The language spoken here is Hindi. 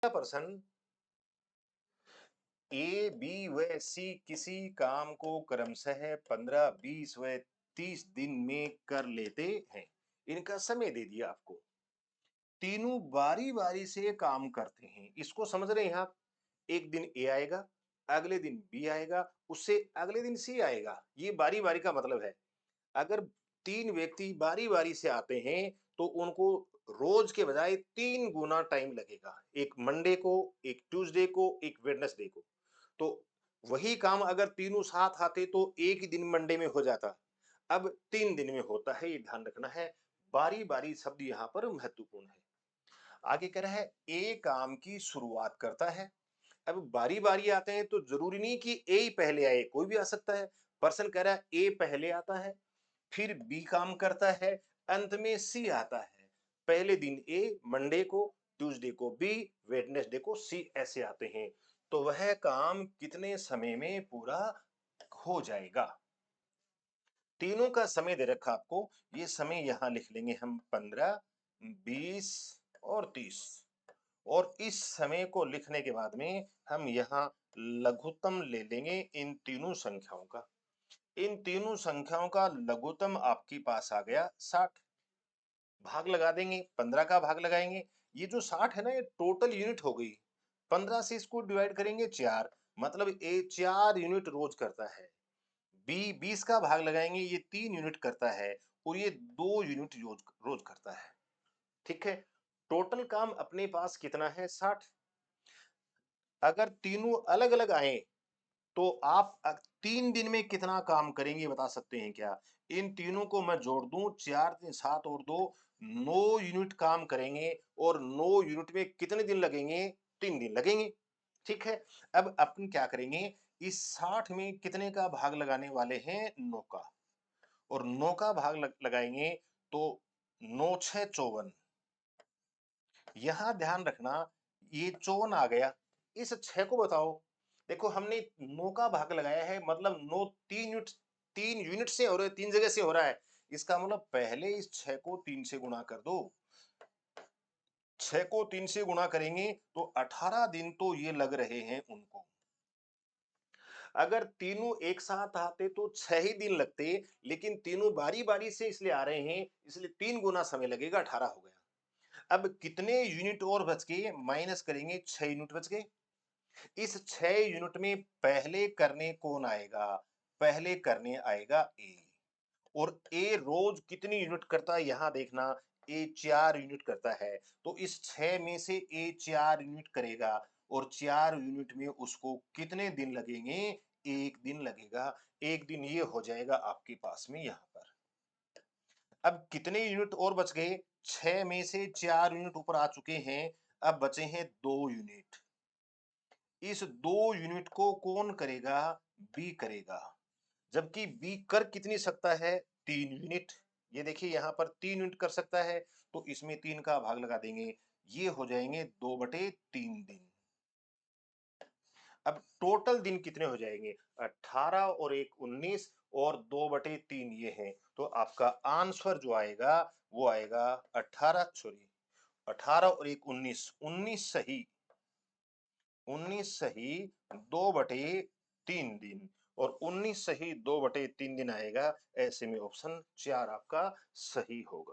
पर्सन ए, बी व सी किसी काम को क्रमशः 15, 20 व 30 दिन में कर लेते हैं। इनका समय दे दिया आपको। तीनों बारी-बारी से काम करते हैं। इसको समझ रहे हैं आप? एक दिन ए आएगा, अगले दिन बी आएगा, उससे अगले दिन सी आएगा। ये बारी-बारी का मतलब है। अगर 3 व्यक्ति बारी-बारी से आते हैं, तो उनको रोज के बजाय 3 गुना टाइम लगेगा। एक मंडे को, एक ट्यूसडे को, एक वेडनेसडे को। तो वही काम अगर तीनों साथ आते तो एक ही दिन मंडे में हो जाता। अब 3 दिन में होता है, ये ध्यान रखना है। बारी-बारी शब्द यहाँ पर महत्वपूर्ण है। आगे कह रहा है ए काम की शुरुआत करता है। अब बारी-बारी आते हैं तो जरूरी नहीं कि ए ही पहले आए, कोई भी आ सकता है। पर्सन कह रहा है ए पहले आता है, फिर बी काम करता है, अंत में सी आता है। पहले दिन ए, मंडे को, ट्यूसडे को बी, वेडनेसडे को सी, ऐसे आते हैं। तो वह काम कितने समय में पूरा हो जाएगा? तीनों का समय दे रखा आपको। ये समय यहां लिख लेंगे हम 15, 20 और 30। और इस समय को लिखने के बाद में हम यहाँ लघुत्तम ले लेंगे इन तीनों संख्याओं का। इन तीनों संख्याओं का लघुत्तम आपके पास आ गया 60। भाग लगा देंगे, 15 का भाग लगाएंगे। ये जो 60 है ना, ये टोटल यूनिट हो गई। 15 से इसको डिवाइड करेंगे 4, मतलब ये 4 यूनिट रोज करता है। बी 20 का भाग लगाएंगे, ये 3 यूनिट करता है और ये 2 यूनिट रोज रोज करता है। ठीक है, टोटल काम अपने पास कितना है? 60। अगर तीनों अलग अलग आए तो आप 3 दिन में कितना काम करेंगे बता सकते हैं क्या? इन तीनों को मैं जोड़ दूं, 4 3 7 और 2 9 यूनिट काम करेंगे। और 9 यूनिट में कितने दिन लगेंगे? 3 दिन लगेंगे। ठीक है, अब अपन क्या करेंगे, इस 60 में कितने का भाग लगाने वाले हैं? 9 का। और 9 का भाग लगाएंगे तो 9 6 54। यहां ध्यान रखना, ये 54 आ गया। इस 6 को बताओ। देखो हमने 9 का भाग लगाया है, मतलब 9 3 यूनिट से हो रहे, 3 जगह से हो रहा है। इसका मतलब पहले इस 6 को 3 से गुणा कर दो। 6 को 3 से गुणा करेंगे तो 18 दिन तो ये लग रहे हैं उनको। अगर तीनों एक साथ आते तो 6 ही दिन लगते, लेकिन तीनों बारी-बारी से इसलिए आ रहे हैं, इसलिए 3 गुना समय लगेगा, 18 हो गया। अब कितने यूनिट और बच गए? माइनस करेंगे, 6 यूनिट बच गए। इस 6 यूनिट में पहले करने कौन आएगा? पहले करने आएगा ए। और ए रोज कितनी यूनिट करता है यहां देखना। ए 4 यूनिट करता है। तो इस 6 में से ए 4 यूनिट करेगा और 4 यूनिट में उसको कितने दिन लगेंगे? 1 दिन लगेगा। 1 दिन ये हो जाएगा आपके पास में यहां पर। अब कितने यूनिट और बच गए? 6 में से 4 यूनिट ऊपर आ चुके हैं। अब बचे हैं 2 यूनिट। इस 2 यूनिट को कौन करेगा? बी करेगा। जबकि बी कर कितनी सकता है? 3 यूनिट। ये देखिए यहाँ पर 3 यूनिट कर सकता है, तो इसमें 3 का भाग लगा देंगे। ये हो जाएंगे 2/3 दिन। अब टोटल दिन कितने हो जाएंगे? 18 और 1 19 और 2/3 ये है। तो आपका आंसर जो आएगा वो आएगा 18, सॉरी 18 और 1 19, 19 सही। 19 सही 2/3 दिन। और 19 सही 2/3 दिन आएगा। ऐसे में ऑप्शन 4 आपका सही होगा।